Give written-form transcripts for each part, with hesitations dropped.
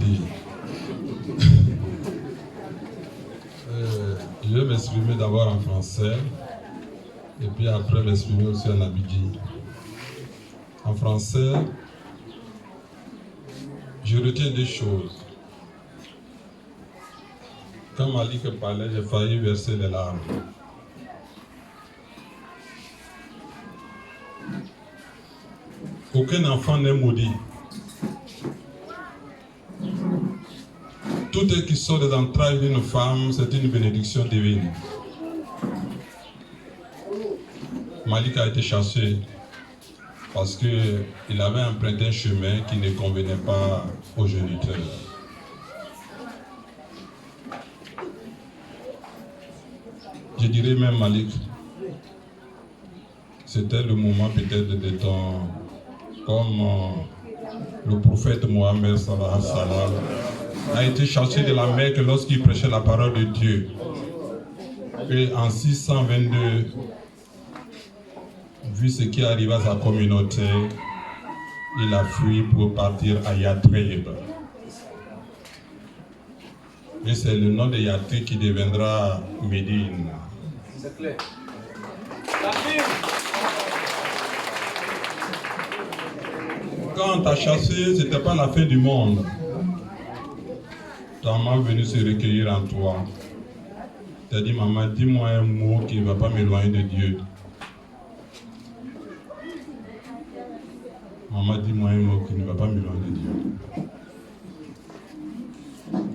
dire. Je vais m'exprimer d'abord en français et puis après m'exprimer aussi en abidji. En français, je retiens des choses. Quand Malik parlait, j'ai failli verser les larmes. Aucun enfant n'est maudit. Tout ce qui sort des entrailles d'une femme, c'est une bénédiction divine. Malik a été chassé parce qu'il avait emprunté un chemin qui ne convenait pas aux géniteurs. Je dirais même, Malik, c'était le moment peut-être de ton, comme le prophète Mohammed sallallahu alayhi wa sallam a été chassé de la Mecque lorsqu'il prêchait la parole de Dieu. Et en 622, vu ce qui arrive à sa communauté, il a fui pour partir à Yatrib. Et c'est le nom de Yatrib qui deviendra Médine. C'est clair. Quand on t'a chassé, ce n'était pas la fin du monde. Ta maman est venue se recueillir en toi. Tu as dit, maman, dis-moi un mot qui ne va pas m'éloigner de Dieu. Maman, dis-moi un mot qui ne va pas m'éloigner de Dieu.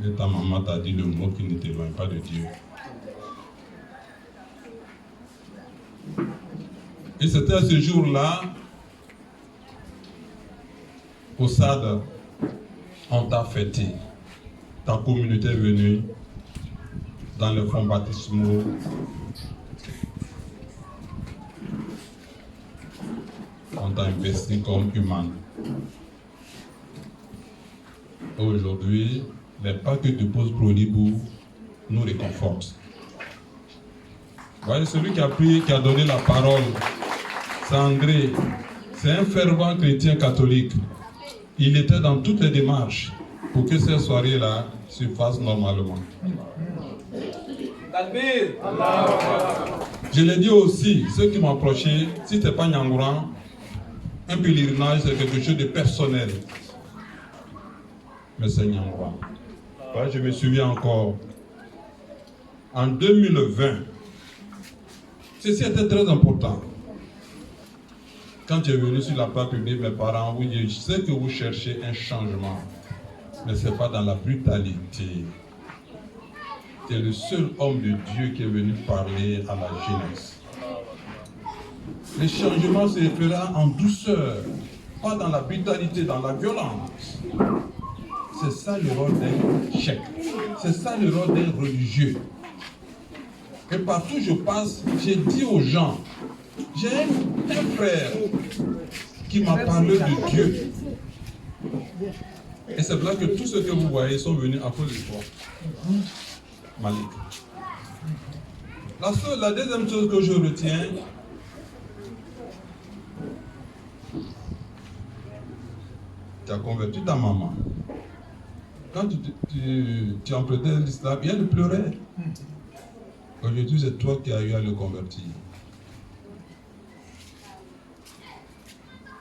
Et ta maman t'a dit le mot qui ne t'éloigne pas de Dieu. Et c'était à ce jour-là, au SAD, on t'a fêté. Ta communauté est venue dans le fonds baptismaux. On t'a investi comme humain. Aujourd'hui, les pas que tu poses pour Libou nous réconfortent. Vous voyez, celui qui a prié, qui a donné la parole, c'est André. C'est un fervent chrétien catholique. Il était dans toutes les démarches pour que cette soirée-là se fasse normalement. Je l'ai dit aussi, ceux qui m'ont approché, si ce n'est pas Nyangouran, un pèlerinage, c'est quelque chose de personnel. Mais c'est Nyangouran. Ouais, je me souviens encore, en 2020, ceci était très important. Quand tu es venu sur la place publique, mes parents, oui, je sais que vous cherchez un changement, mais ce n'est pas dans la brutalité. Tu es le seul homme de Dieu qui est venu parler à la jeunesse. Le changement se fera en douceur, pas dans la brutalité, dans la violence. C'est ça le rôle d'un chef. C'est ça le rôle d'un religieux. Et partout où je passe, j'ai dit aux gens, j'ai un frère qui m'a parlé de Dieu. Et c'est pour ça que tous ceux que vous voyez sont venus à cause de toi, Malik. La deuxième chose que je retiens, tu as converti ta maman. Quand tu empruntais l'islam, elle pleurait. Aujourd'hui, c'est toi qui as eu à le convertir.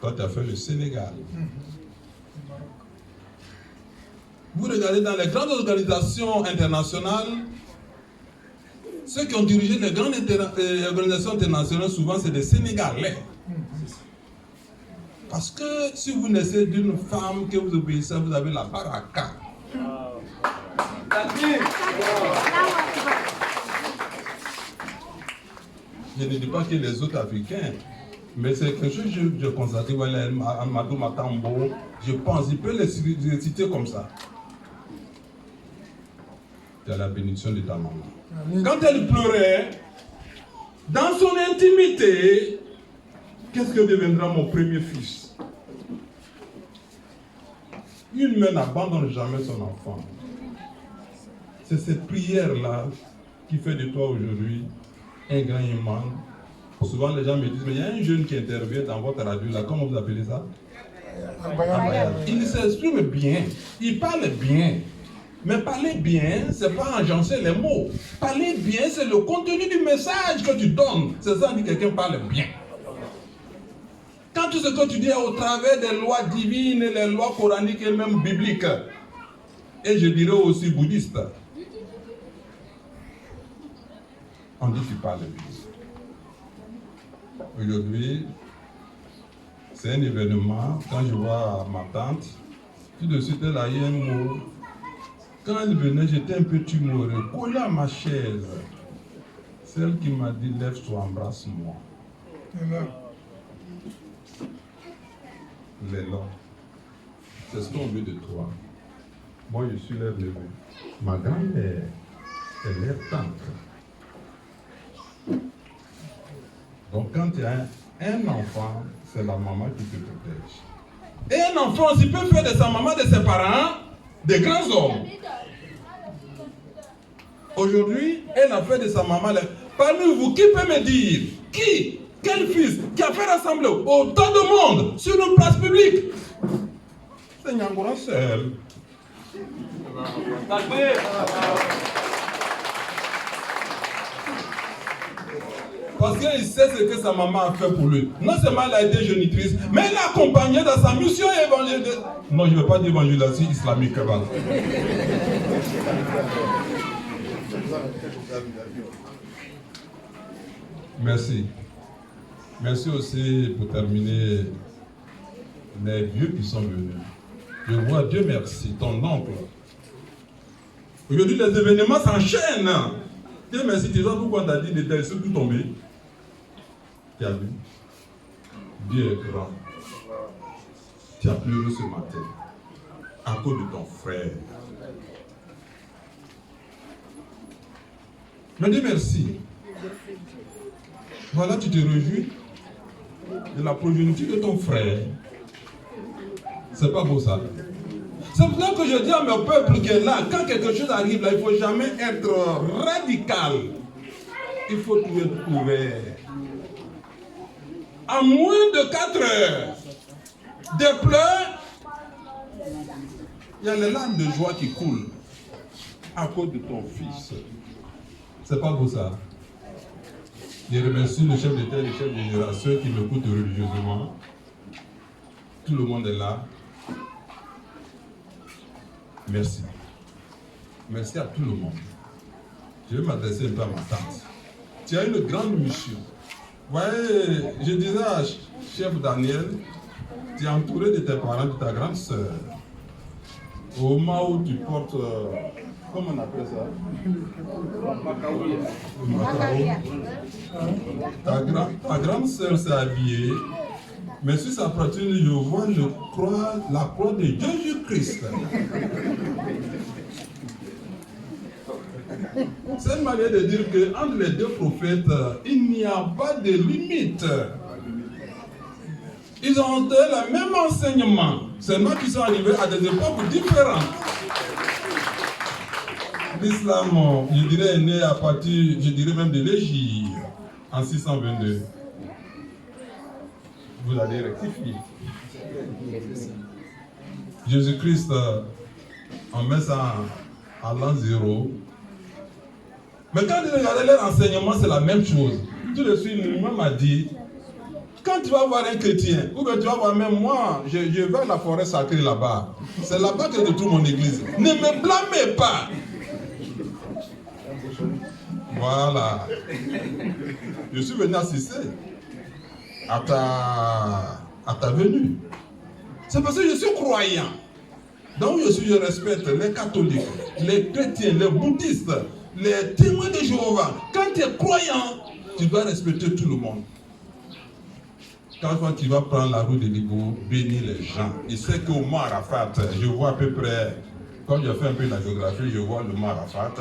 Toi, tu as fait le Sénégal. Vous regardez dans les grandes organisations internationales, ceux qui ont dirigé les grandes organisations internationales, souvent, c'est des Sénégalais. Parce que si vous naissez d'une femme que vous obéissez, vous avez la baraka. Je ne dis pas que les autres Africains, mais c'est quelque chose que je constate. Voilà, Amadou Matambo, je pense, il peut les citer comme ça. Tu as la bénédiction de ta maman. Quand elle pleurait, dans son intimité, qu'est-ce que deviendra mon premier fils? Une mère n'abandonne jamais son enfant. C'est cette prière-là qui fait de toi aujourd'hui un grand imam. Souvent les gens me disent, mais il y a un jeune qui intervient dans votre radio là, comment vous appelez ça? Il s'exprime bien, il parle bien. Mais parler bien, c'est pas agencer les mots. Parler bien, c'est le contenu du message que tu donnes. C'est ça que quelqu'un parle bien. Quand tout ce que tu dis est au travers des lois divines, les lois coraniques et même bibliques, et je dirais aussi bouddhistes, on dit que tu parles bien. Aujourd'hui, c'est un événement. Quand je vois ma tante, tout de suite elle a eu un mot. Quand elle venait, j'étais un peu timoré, collé à ma chaise. Celle qui m'a dit, lève-toi, embrasse-moi. L'élan. C'est ce qu'on veut de toi. Moi, je suis levé. Ma grand-mère, elle est tante. Donc, quand il y a un enfant, c'est la maman qui te protège. Et un enfant aussi peut faire de sa maman, de ses parents, des grands hommes. Aujourd'hui, elle a fait de sa maman. Parmi vous, qui peut me dire qui, quel fils, qui a fait rassembler autant de monde sur une place publique? C'est Nyangora seul. Parce qu'il sait ce que sa maman a fait pour lui. Non seulement elle a été génitrice, mais elle l'a accompagné dans sa mission évangélique. Non, je ne veux pas dire évangélisation islamique. Merci. Merci aussi pour terminer les vieux qui sont venus. Je vois, Dieu merci, ton oncle. Aujourd'hui, les événements s'enchaînent. Dieu merci, tu vois pourquoi on t'a dit de tout tomber. Tu as vu? Dieu est grand. Tu as pleuré ce matin à cause de ton frère. Mais Dieu merci. Voilà, tu te réjouis de la progéniture de ton frère. C'est pas beau ça. C'est pour ça que je dis à mes peuples que là, quand quelque chose arrive, là, il ne faut jamais être radical. Il faut tout être ouvert. À moins de 4 heures de pleurs, il y a les larmes de joie qui coulent à cause de ton fils. C'est pas beau ça. Je remercie le chef d'État et le chef de génération qui m'écoutent religieusement. Tout le monde est là. Merci. Merci à tout le monde. Je vais m'adresser un peu à ma tante. Tu as une grande mission. Vous voyez, je disais à chef Daniel, tu es entouré de tes parents, de ta grande sœur. Au moment où tu portes, comment on appelle ça? Ta grande sœur s'est habillée, mais sur sa poitrine, je vois la croix de Jésus-Christ. C'est une manière de dire qu'entre les deux prophètes, il n'y a pas de limite. Ils ont entendu le même enseignement, seulement qu'ils sont arrivés à des époques différentes. L'islam, je dirais, est né à partir, je dirais même de l'Égypte, en 622. Vous allez rectifier. Jésus-Christ, on met ça à l'an 0. Mais quand vous regardez leur enseignement, c'est la même chose. Tout de suite, l'imam m'a dit, quand tu vas voir un chrétien, ou bien tu vas voir même moi, je vais à la forêt sacrée là-bas. C'est là-bas que je trouve mon église. Ne me blâmez pas. Voilà. Je suis venu assister à ta venue. C'est parce que je suis croyant. Donc je respecte les catholiques, les chrétiens, les bouddhistes, les témoins de Jéhovah. Quand tu es croyant, tu dois respecter tout le monde. Quand tu vas prendre la route de Libo, bénis les gens. Il sait qu'au Mont Arafat, je vois à peu près, quand je fais un peu de la géographie, je vois le Mont Arafat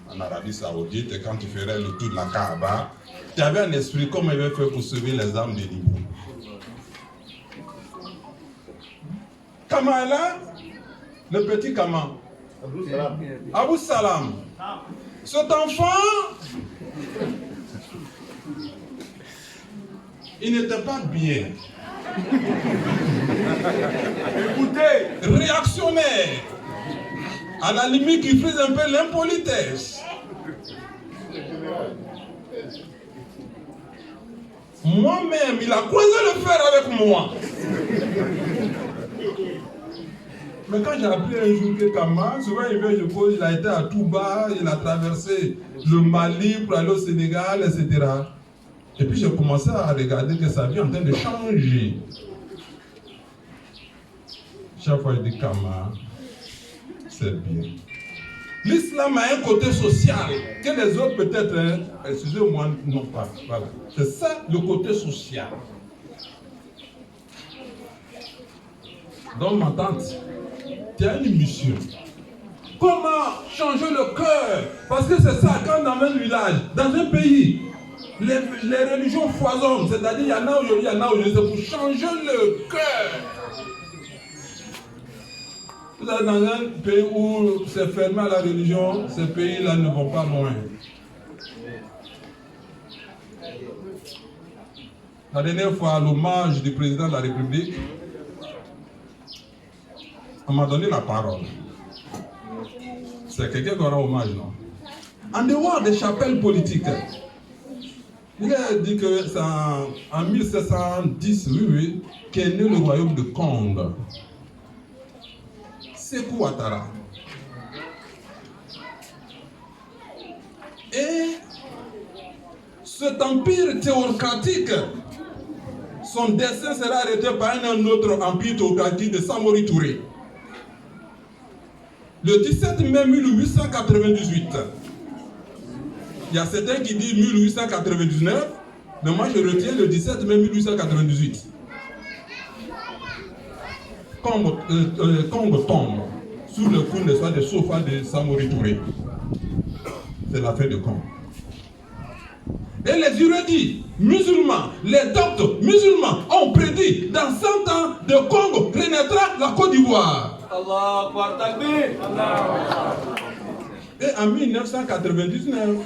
en Arabie Saoudite, et quand tu ferais le tour de la Kaaba, tu avais un esprit comme il avait fait pour sauver les âmes de Libo. Kamala, le petit Kama, Abou Salam, cet enfant, il n'était pas bien. Écoutez, réactionnaire, à la limite qui faisait un peu l'impolitesse. Moi-même, il a croisé le fer avec moi. Mais quand j'ai appris un jour que Kama, souvent il vient, je pose, il a été à Touba, il a traversé le Mali pour aller au Sénégal, etc. Et puis j'ai commencé à regarder que sa vie est en train de changer. Chaque fois je dis Kama, c'est bien. L'islam a un côté social que les autres peut-être, excusez-moi, n'ont pas. Voilà. C'est ça le côté social. Donc ma tante, tu as une mission. Comment changer le cœur? Parce que c'est ça, quand dans un village, dans un pays, les religions foisonnent. C'est-à-dire, il y en a aujourd'hui, il y en a aujourd'hui. C'est pour changer le cœur. Vous êtes dans un pays où c'est fermé à la religion, ces pays-là ne vont pas loin. La dernière fois, à l'hommage du président de la République, on m'a donné la parole. C'est quelqu'un qui aura hommage, non? En dehors des chapelles politiques, il a dit que c'est en 1710, oui, qu'est né le royaume de Congo. Sékou Ouattara. Et cet empire théocratique, son destin sera arrêté par un autre empire théocratique de Samori Touré. Le 17 mai 1898. Il y a certains qui disent 1899, mais moi je retiens le 17 mai 1898. Congo tombe sous le coup de Sofa de Samori Touré. C'est la fin de Congo. Et les érudits musulmans, les docteurs musulmans ont prédit dans 100 ans de Congo renaîtra la Côte d'Ivoire. Allah Akbar Takbir. Et en 1999,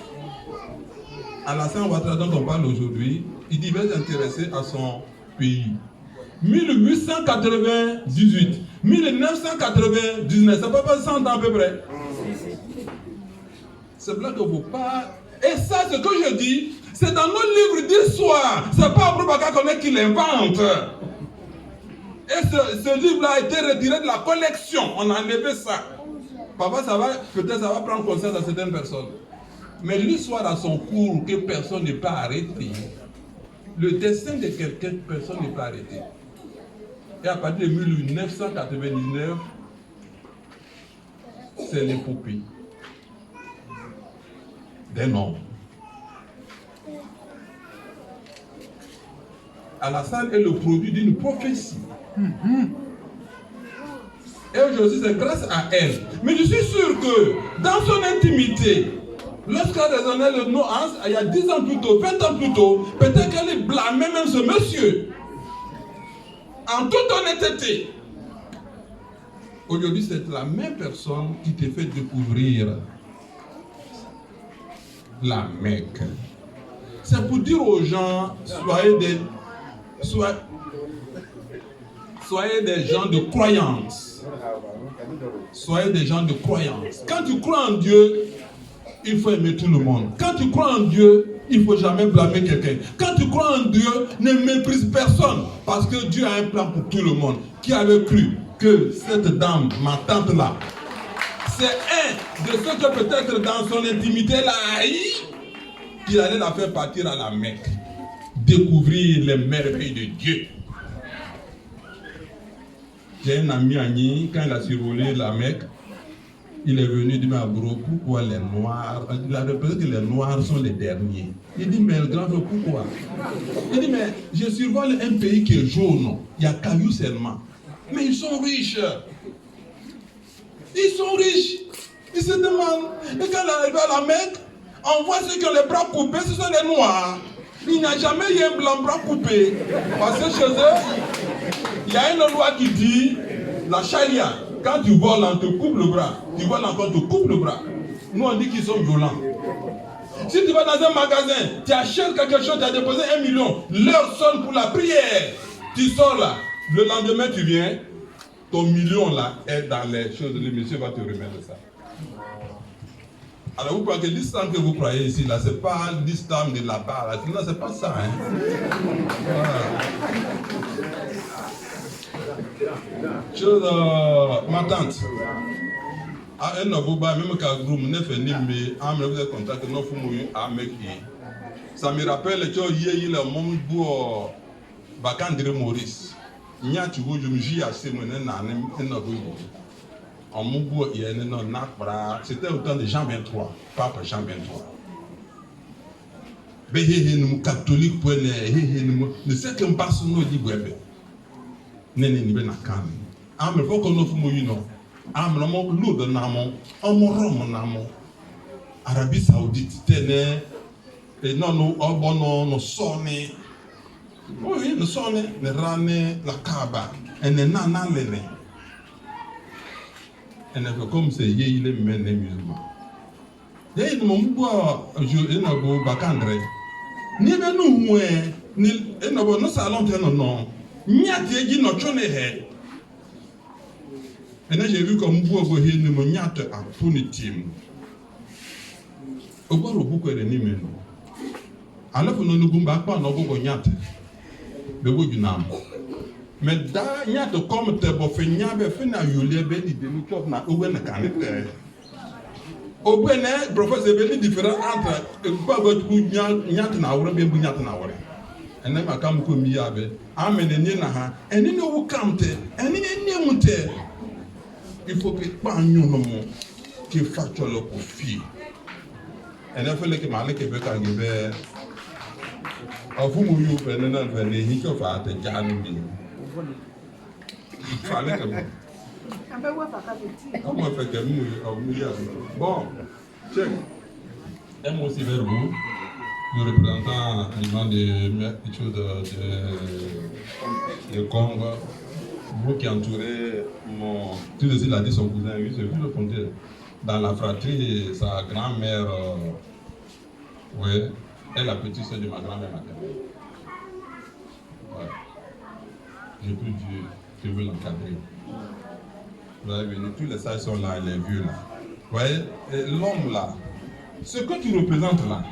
Alassane Ouattara dont on parle aujourd'hui, il dit qu'il va s'intéresser à son pays. 1898, 1999, ça peut pas 100 ans à peu près. C'est là que vous parlez. Et ça, ce que je dis, c'est dans nos livres d'histoire. C'est pas Aboubacar Koné qui l'invente. Et ce livre-là a été retiré de la collection. On a enlevé ça. Papa, peut-être ça va prendre conscience à certaines personnes. Mais l'histoire a son cours que personne ne peut arrêter. Le destin de quelqu'un, personne ne peut arrêter. Et à partir de 1999, c'est l'épopée d'un homme. Alassane est le produit d'une prophétie. Et aujourd'hui, c'est grâce à elle. Mais je suis sûr que dans son intimité, lorsqu'elle raisonnait le nom, il y a 10 ans plus tôt, 20 ans plus tôt, peut-être qu'elle blâmait même ce monsieur. En toute honnêteté. Aujourd'hui, c'est la même personne qui te fait découvrir la Mecque. C'est pour dire aux gens, soyez des gens de croyance. Soyez des gens de croyance. Quand tu crois en Dieu, il faut aimer tout le monde. Quand tu crois en Dieu, il ne faut jamais blâmer quelqu'un. Quand tu crois en Dieu, ne méprise personne. Parce que Dieu a un plan pour tout le monde. Qui avait cru que cette dame, ma tante là, c'est un de ceux que peut-être dans son intimité là, qu'il allait la faire partir à la Mecque. Découvrir les merveilles de Dieu. J'ai un ami Agni, quand il a survolé la Mecque, il est venu dire à Gros, pourquoi les Noirs, il a répété que les Noirs sont les derniers. Il dit, mais le grand frère, pourquoi? Il dit, mais je survole un pays qui est jaune, il y a cailloux seulement. Mais ils sont riches. Ils sont riches. Ils se demandent, et quand il est arrivé à la Mecque, on voit ceux qui ont les bras coupés, ce sont les Noirs. Il n'y a jamais eu un blanc bras coupé. Parce que chez eux, il y a une loi qui dit, la charia, quand tu voles, on te coupe le bras. Tu voles encore, on te coupe le bras. Nous, on dit qu'ils sont violents. Si tu vas dans un magasin, tu achètes quelque chose, tu as déposé 1 million, l'heure sonne pour la prière. Tu sors là, le lendemain tu viens, ton million là est dans les choses, le monsieur va te remettre ça. Alors vous croyez que l'islam que vous croyez ici là, c'est pas l'islam de là-bas là, non, c'est pas ça. Hein. Voilà. Chose, ma tante, à un nouveau bar, même qu'à groupe, ne fait ni mais, à me vous contact, non faut mouiller à me qui. Ça me rappelle que il a mon beau Bacandre Maurice. Il y a tu vois, je me dis assez mon en mon beau, il y a un c'était au temps de Jean 23, Pape Jean 23. Mais nous catholiques, ne sait qu'un passe nous dit bébé. Nene ni bena kan. Amel foko no fumo yino. Amel mo lodo namo, omo romo namo. Arabie Saoudite tene e nono obono no sone. Oui, no sone ne rane la Kaaba ene nana lene. Ene ko comme c'est yele mene musulman. Yeye no mbo jo ena go bakandre. Ni be no hue ni ena bo no salon te no. Nyate gi no chone he. Et là j'ai vu comme vous voyez ne me nyate a punitim. Ogoro buko ere ni meno. Alors que nous gumba pa no go nyate. Le go junam. Mais da nyate comme te bo fe nyabe fe na yule be di de ni chop na ogwe na kanete. Ogwe ne professeur be ni différent entre ba go nyate na wore be bu nyate na wore. And then I come to me, I'm in the Nina, and you know who come to, and in the name il faut que pas nous non qui fasse le profit. Et là, il faut que malin que veut qu'on give. Au fond, vous vous prenez dans le venez, il faut faire des janus. Fallait que comment on fait que nous, bon, check. Et moi aussi vers vous. Le représentant de Congo, vous qui entourez mon. Tout de suite, il a dit son cousin, oui, j'ai vu le fondé. Dans la fratrie, sa grand-mère, oui, est la petite soeur de ma grand-mère maternelle. Ouais. Je peux dire, je veux l'encadrer. Vous avez vu, tous les sages sont là, les vieux là. Vous voyez, l'homme là, ce que tu représentes là,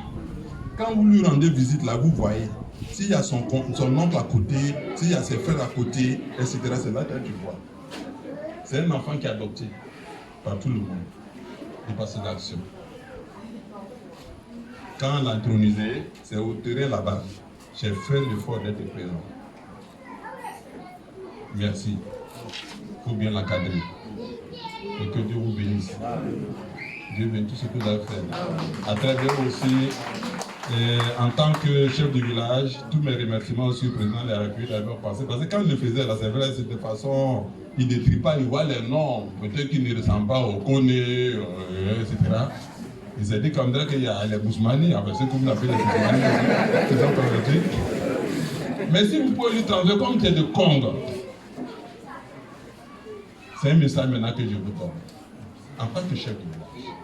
quand vous lui rendez visite là, vous voyez, s'il y a son oncle à côté, s'il y a ses frères à côté, etc., c'est là que tu vois. C'est un enfant qui est adopté par tout le monde. Il passe l'action. Quand on l'a intronisé, c'est au terrain là-bas. J'ai fait l'effort d'être présent. Merci. Il faut bien l'encadrer. Et que Dieu vous bénisse. Dieu bénisse tout ce que vous avez fait. À travers aussi, en tant que chef de village, tous mes remerciements aussi au président de la République d'avoir passé. Parce que quand je le faisais, là, c'est vrai, c'était de façon, il ne décrit pas, il voit les noms, peut-être qu'il ne ressemble pas au Koné, etc. Il s'est dit comme qu'il y a les Bousmani, enfin, c'est comme vous l'appelez les Bousmani, c'est ça qu'on veut dire. Mais si vous pouvez lui transmettre comme tu es de Congo, c'est un message maintenant que je vous donne, en tant que chef de village.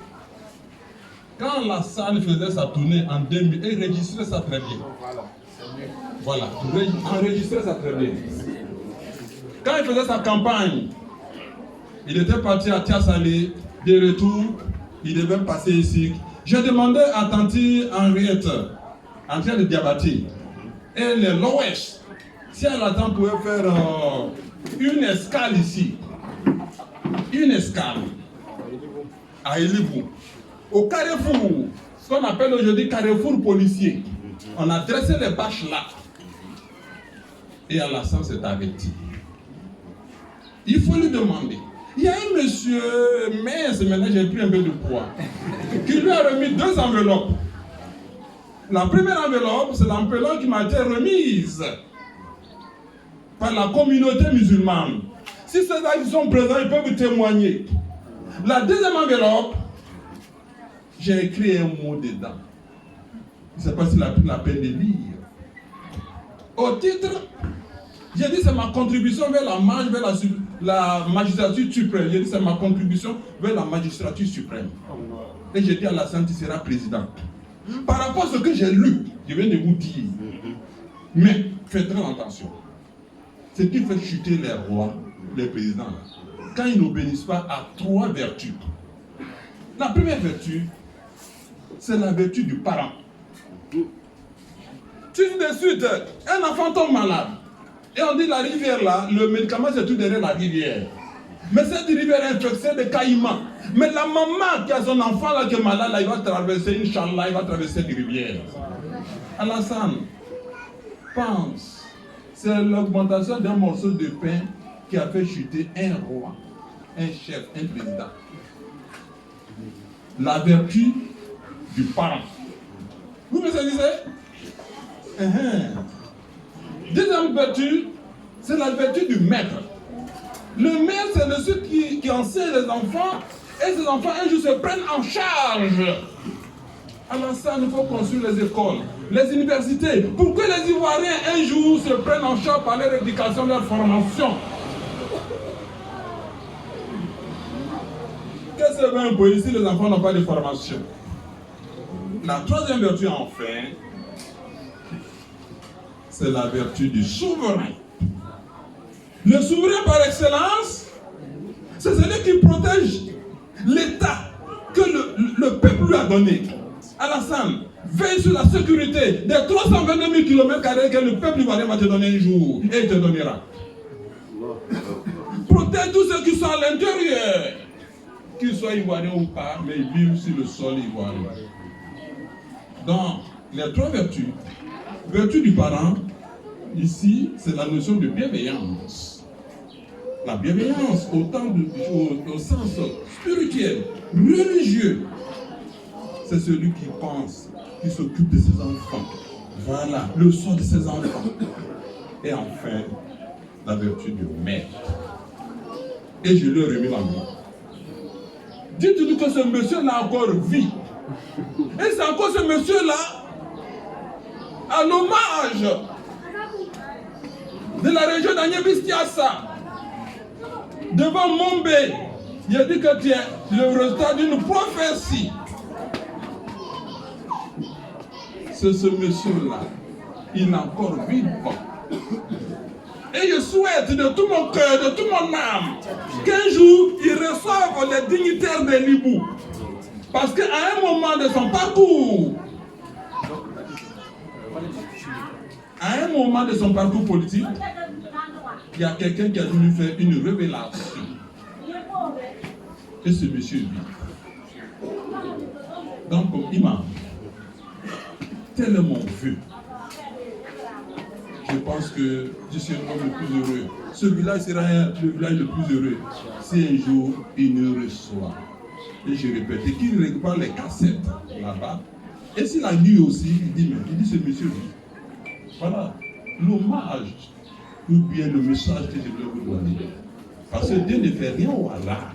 Quand la salle faisait sa tournée en 2000, il enregistrait ça très bien. Voilà, enregistrait ça très bien. Quand il faisait sa campagne, il était parti à Tiasalé, de retour, il devait passer ici. Je demandais à Tanti Henriette, en train de Diabaté, et les l'Ouest, si elle attend pouvait faire une escale ici, une escale à Elibou. Au carrefour, ce qu'on appelle aujourd'hui carrefour policier, on a dressé les bâches là. Et à la salle s'est arrêté. Il faut lui demander. Il y a un monsieur mince, maintenant j'ai pris un peu de poids, qui lui a remis 2 enveloppes. La première enveloppe, c'est l'enveloppe qui m'a été remise par la communauté musulmane. Si ceux-là qui sont présents, ils peuvent témoigner. La deuxième enveloppe, j'ai écrit un mot dedans. Je ne sais pas s'il a pris la peine de lire. Au titre, j'ai dit c'est ma contribution vers la marche, vers la magistrature suprême. J'ai dit c'est ma contribution vers la magistrature suprême. Et j'ai dit à la Sainte, il sera président. Par rapport à ce que j'ai lu, je viens de vous dire. Mais faites très attention. ce qui fait chuter les rois, les présidents, là, quand ils n'obéissent pas à 3 vertus. La première vertu, c'est la vertu du parent. Tout de suite, un enfant tombe malade. Et on dit la rivière là, le médicament c'est tout derrière la rivière. Mais cette rivière est infectée de caïmans. Mais la maman qui a son enfant là qui est malade, là, il va traverser, Inch'Allah, il va traverser une rivière. Alassane, pense, c'est l'augmentation d'un morceau de pain qui a fait chuter un roi, un chef, un président. La vertu du parent. Vous me saisissez? Deuxième vertu, c'est la vertu du maître. Le maître, c'est celui qui enseigne les enfants, et ces enfants un jour se prennent en charge. Alors ça, il faut construire les écoles, les universités, pour que les Ivoiriens un jour se prennent en charge par leur éducation, leur formation. Qu'est-ce que c'est un pays si les enfants n'ont pas de formation? La troisième vertu, enfin, c'est la vertu du souverain. Le souverain par excellence, c'est celui qui protège l'État que le peuple lui a donné. Alassane, veille sur la sécurité des 322 000 km que le peuple ivoirien va te donner un jour et il te donnera. Protège tous ceux qui sont à l'intérieur, qu'ils soient ivoiriens ou pas, mais ils vivent sur le sol ivoirien. Donc, les 3 vertus. Vertu du parent, ici, c'est la notion de bienveillance. La bienveillance au sens spirituel, religieux, c'est celui qui pense, qui s'occupe de ses enfants. Voilà, le sort de ses enfants. Et enfin, la vertu du maître. Et je lui ai remis la main. Dites-nous que ce monsieur-là encore vit. Et c'est encore ce monsieur-là, à l'hommage de la région d'Agnès-Bistiassa, devant Mombe, il a dit que tu es le résultat d'une prophétie. C'est ce monsieur-là, il n'a encore vivant. Et je souhaite de tout mon cœur, de toute mon âme, qu'un jour, il reçoive les dignitaires de l'Ibou. Parce qu'à un moment de son parcours, politique, il y a quelqu'un qui a voulu faire une révélation. Et ce monsieur vit. Donc, comme imam, tel est mon vœu. Je pense que je suis l'homme le plus heureux. Ce village sera le village le plus heureux si un jour il nous reçoit. Et je répète, qu'il récupère les cassettes là-bas. Et s'il a lu aussi, il dit ce monsieur vit. Voilà l'hommage ou bien le message que je voulais vous donner. Parce que Dieu ne fait rien au hasard.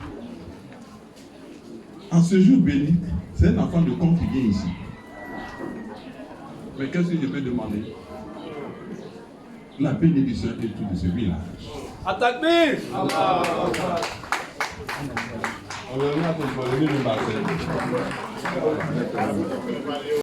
En ce jour béni, c'est un enfant de con qui vient ici. Mais qu'est-ce que je peux demander? La bénédiction et tout de ce village. Atakbir! On va venir à ton